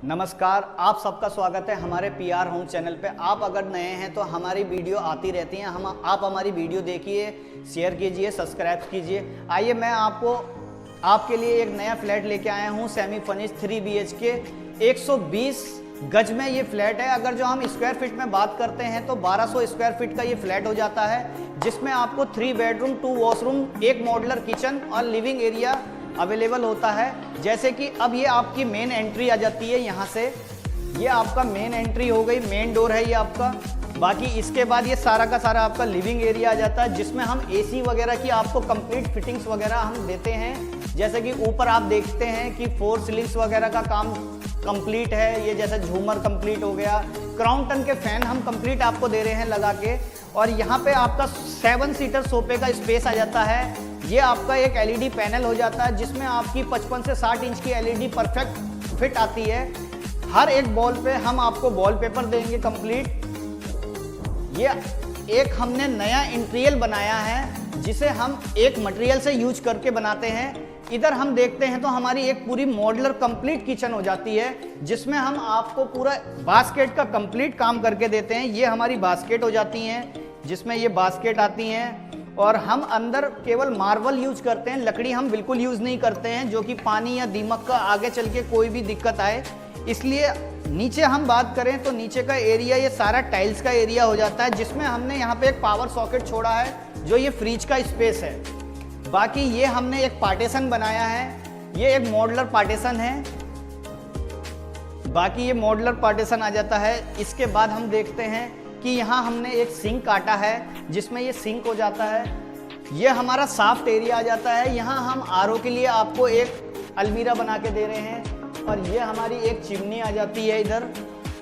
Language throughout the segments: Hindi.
नमस्कार, आप सबका स्वागत है हमारे पीआर होम चैनल पे। आप अगर नए हैं तो हमारी वीडियो आती रहती हैं, आप हमारी वीडियो देखिए, शेयर कीजिए, सब्सक्राइब कीजिए। आइए मैं आपके लिए एक नया फ्लैट लेके आया हूँ, सेमी फर्निश्ड 3 BHK 120 गज में ये फ्लैट है। अगर जो हम स्क्वायर फीट में बात करते हैं तो 1200 स्क्वायर फीट का ये फ्लैट हो जाता है, जिसमें आपको 3 बेडरूम 2 वॉशरूम, एक मॉड्यूलर किचन और लिविंग एरिया अवेलेबल होता है। जैसे कि अब ये आपकी मेन एंट्री आ जाती है, यहाँ से ये आपका मेन एंट्री हो गई, मेन डोर है ये आपका। बाकी इसके बाद ये सारा का सारा आपका लिविंग एरिया आ जाता है, जिसमें हम एसी वगैरह की आपको कंप्लीट फिटिंग्स वगैरह हम देते हैं। जैसे कि ऊपर आप देखते हैं कि 4 सीलिंग्स वगैरह का काम कंप्लीट है, ये जैसे झूमर कंप्लीट हो गया, क्राउन टन के फैन हम कंप्लीट आपको दे रहे हैं लगा के। और यहाँ पे आपका 7 सीटर सोफे का स्पेस आ जाता है। ये आपका एक एलईडी पैनल हो जाता है, जिसमें आपकी 55 से 60 इंच की एलईडी परफेक्ट फिट आती है। हर एक वॉल पे हम आपको वॉलपेपर देंगे कंप्लीट। ये एक हमने नया इंटीरियर बनाया है, जिसे हम एक मटेरियल से यूज करके बनाते हैं। इधर हम देखते हैं तो हमारी एक पूरी मॉड्यूलर कंप्लीट किचन हो जाती है, जिसमें हम आपको पूरा बास्केट का कंप्लीट काम करके देते हैं। ये हमारी बास्केट हो जाती हैं, जिसमें ये बास्केट आती हैं। और हम अंदर केवल मार्बल यूज करते हैं, लकड़ी हम बिल्कुल यूज नहीं करते हैं, जो कि पानी या दीमक का आगे चल के कोई भी दिक्कत आए। इसलिए नीचे हम बात करें तो नीचे का एरिया ये सारा टाइल्स का एरिया हो जाता है, जिसमें हमने यहाँ पे एक पावर सॉकेट छोड़ा है, जो ये फ्रिज का स्पेस है। बाकी ये हमने एक पार्टीशन बनाया है, ये एक मॉड्यूलर पार्टीशन है। बाकी ये मॉड्यूलर पार्टीशन आ जाता है। इसके बाद हम देखते हैं कि यहाँ हमने एक सिंक काटा है, जिसमें ये सिंक हो जाता है। ये हमारा सॉफ्ट एरिया आ जाता है। यहाँ हम आरओ के लिए आपको एक अलमीरा बना के दे रहे हैं। और ये हमारी एक चिमनी आ जाती है इधर।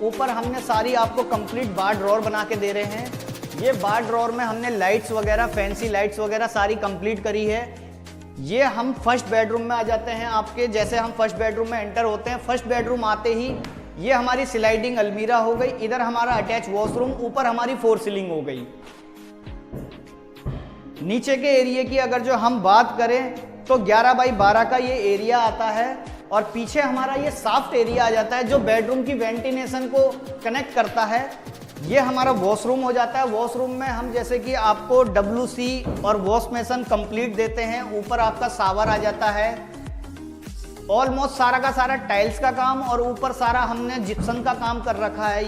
ऊपर हमने सारी आपको कंप्लीट बार ड्रॉर बना के दे रहे हैं। ये बार ड्रॉर में हमने लाइट्स वगैरह, फैंसी लाइट्स वगैरह सारी कंप्लीट करी है। ये हम फर्स्ट बेडरूम में आ जाते हैं आपके। जैसे हम फर्स्ट बेडरूम में एंटर होते हैं, फर्स्ट बेडरूम आते ही ये हमारी स्लाइडिंग अलमीरा हो गई। इधर हमारा अटैच वॉशरूम, ऊपर हमारी 4 सीलिंग हो गई। नीचे के एरिया की अगर जो हम बात करें तो 11 बाई 12 का ये एरिया आता है। और पीछे हमारा ये सॉफ्ट एरिया आ जाता है, जो बेडरूम की वेंटिलेशन को कनेक्ट करता है। ये हमारा वॉशरूम हो जाता है। वॉशरूम में हम जैसे कि आपको WC और वॉश बेसिन कंप्लीट देते हैं। ऊपर आपका शावर आ जाता है। ऑलमोस्ट सारा का सारा टाइल्स का काम, और ऊपर सारा हमने जिप्सम का काम कर रखा है।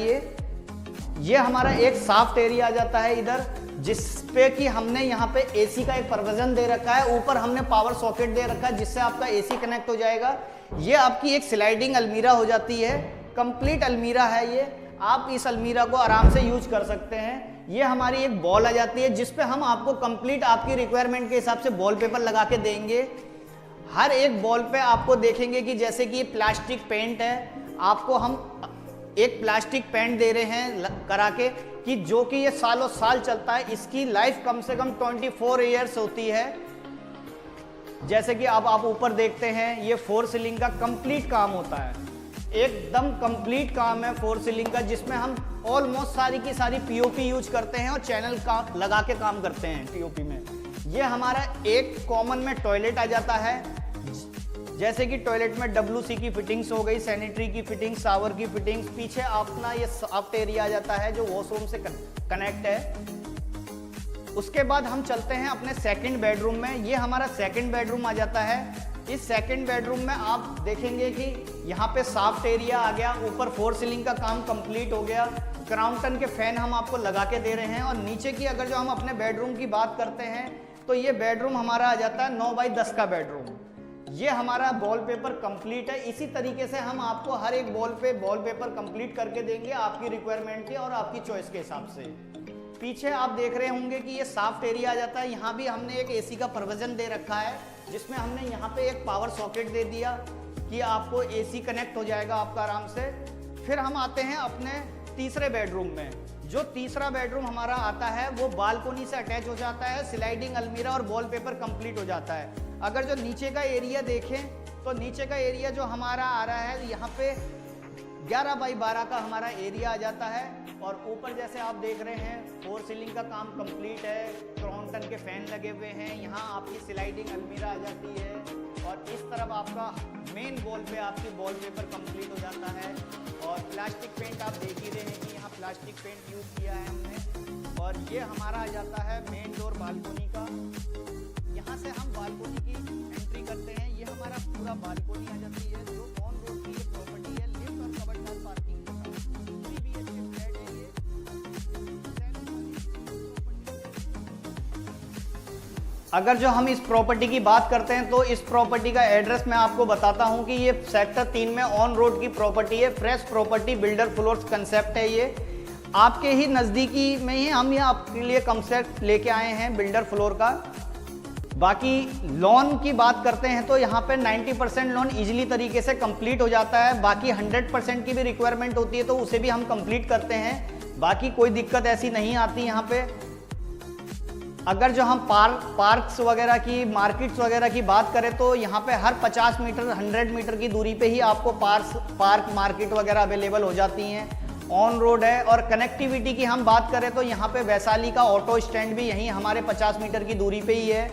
ये हमारा एक सॉफ्ट एरिया आ जाता है इधर, जिसपे कि हमने यहाँ पे एसी का एक प्रोविजन दे रखा है। ऊपर हमने पावर सॉकेट दे रखा है, जिससे आपका एसी कनेक्ट हो जाएगा। ये आपकी एक स्लाइडिंग अलमीरा हो जाती है, कंप्लीट अलमीरा है ये। आप इस अलमीरा को आराम से यूज कर सकते हैं। ये हमारी एक बॉल आ जाती है, जिसपे हम आपको कंप्लीट आपकी रिक्वायरमेंट के हिसाब से वॉलपेपर लगा के देंगे। हर एक बॉल पे आपको देखेंगे कि जैसे कि ये प्लास्टिक पेंट है, आपको हम एक प्लास्टिक पेंट दे रहे हैं करा के, कि जो कि ये सालों साल चलता है। इसकी लाइफ कम से कम 24 ईयर्स होती है। जैसे कि अब आप ऊपर देखते हैं, ये 4 सीलिंग का कंप्लीट काम होता है, एकदम कंप्लीट काम है 4 सीलिंग का, जिसमें हम ऑलमोस्ट सारी की सारी पीओपी यूज करते हैं और चैनल का लगा के काम करते हैं पीओपी में। ये हमारा एक कॉमन में टॉयलेट आ जाता है। जैसे कि टॉयलेट में WC की फिटिंग्स हो गई, सैनिटरी की फिटिंग्स, शावर की फिटिंग्स। पीछे अपना ये सॉफ्ट एरिया आ जाता है, जो वॉशरूम से कनेक्ट है। उसके बाद हम चलते हैं अपने सेकंड बेडरूम में। ये हमारा सेकंड बेडरूम आ जाता है। इस सेकंड बेडरूम में आप देखेंगे कि यहाँ पे सॉफ्ट एरिया आ गया, ऊपर 4 सीलिंग का काम कंप्लीट हो गया, क्राउन टन के फैन हम आपको लगा के दे रहे हैं। और नीचे की अगर जो हम अपने बेडरूम की बात करते हैं तो ये बेडरूम हमारा आ जाता है 9 बाई 10 का बेडरूम। ये हमारा वॉलपेपर कंप्लीट है। इसी तरीके से हम आपको हर एक वॉल पे वॉलपेपर कंप्लीट करके देंगे, आपकी रिक्वायरमेंट के और आपकी चॉइस के हिसाब से। पीछे आप देख रहे होंगे कि ये सॉफ्ट एरिया आ जाता है। यहाँ भी हमने एक एसी का प्रोविजन दे रखा है, जिसमें हमने यहाँ पे एक पावर सॉकेट दे दिया कि आपको एसी कनेक्ट हो जाएगा आपका आराम से। फिर हम आते हैं अपने तीसरे बेडरूम में। जो तीसरा बेडरूम हमारा आता है वो बालकोनी से अटैच हो जाता है, स्लाइडिंग अलमीरा और वॉलपेपर कंप्लीट हो जाता है। अगर जो नीचे का एरिया देखें तो नीचे का एरिया जो हमारा आ रहा है, यहाँ पे 11 बाई 12 का हमारा एरिया आ जाता है। और ऊपर जैसे आप देख रहे हैं 4 सीलिंग का काम कंप्लीट है, क्राउन टन के फैन लगे हुए हैं। यहाँ आपकी स्लाइडिंग अलमीरा आ जाती है। और इस तरफ आपका मेन वॉल पे आपकी वॉलपेपर कंप्लीट हो जाता है। प्लास्टिक पेंट आप देख ही रहे हैं कि यहाँ प्लास्टिक पेंट यूज किया है हमने। और ये हमारा आ जाता है मेन डोर बालकोनी का। यहाँ से हम बालकोनी की एंट्री करते हैं। ये हमारा पूरा बालकोनी आ जाती है जो ऑन रोड की प्रॉपर्टी है, लिफ्ट और कवर्ड कार पार्किंग के साथ। 3 BHK फ्लैट है ये। अगर जो हम इस प्रॉपर्टी की बात करते हैं तो इस प्रॉपर्टी का एड्रेस मैं आपको बताता हूं कि ये सेक्टर 3 में ऑन रोड की प्रॉपर्टी है। Fresh property builder floors concept है। ये आपके ही नज़दीकी में ही हम ये आपके लिए कंसेप्ट लेके आए हैं बिल्डर फ्लोर का। बाकी लोन की बात करते हैं तो यहाँ पे 90% लोन इजीली तरीके से कंप्लीट हो जाता है। बाकी 100% की भी रिक्वायरमेंट होती है तो उसे भी हम कंप्लीट करते हैं। बाकी कोई दिक्कत ऐसी नहीं आती यहाँ पे। अगर जो हम पार्क्स वगैरह की, मार्केट्स वगैरह की बात करें तो यहाँ पे हर 50 मीटर 100 मीटर की दूरी पे ही आपको पार्क मार्केट वगैरह अवेलेबल हो जाती हैं। ऑन रोड है। और कनेक्टिविटी की हम बात करें तो यहाँ पे वैशाली का ऑटो स्टैंड भी यहीं हमारे 50 मीटर की दूरी पे ही है।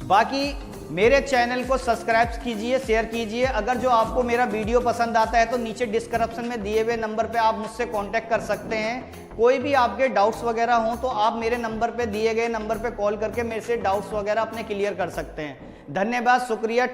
बाकी मेरे चैनल को सब्सक्राइब कीजिए, शेयर कीजिए। अगर जो आपको मेरा वीडियो पसंद आता है तो नीचे डिस्क्रिप्शन में दिए हुए नंबर पे आप मुझसे कांटेक्ट कर सकते हैं। कोई भी आपके डाउट्स वगैरह हों तो आप मेरे नंबर पे, दिए गए नंबर पे कॉल करके मेरे से डाउट्स वगैरह अपने क्लियर कर सकते हैं। धन्यवाद, शुक्रिया।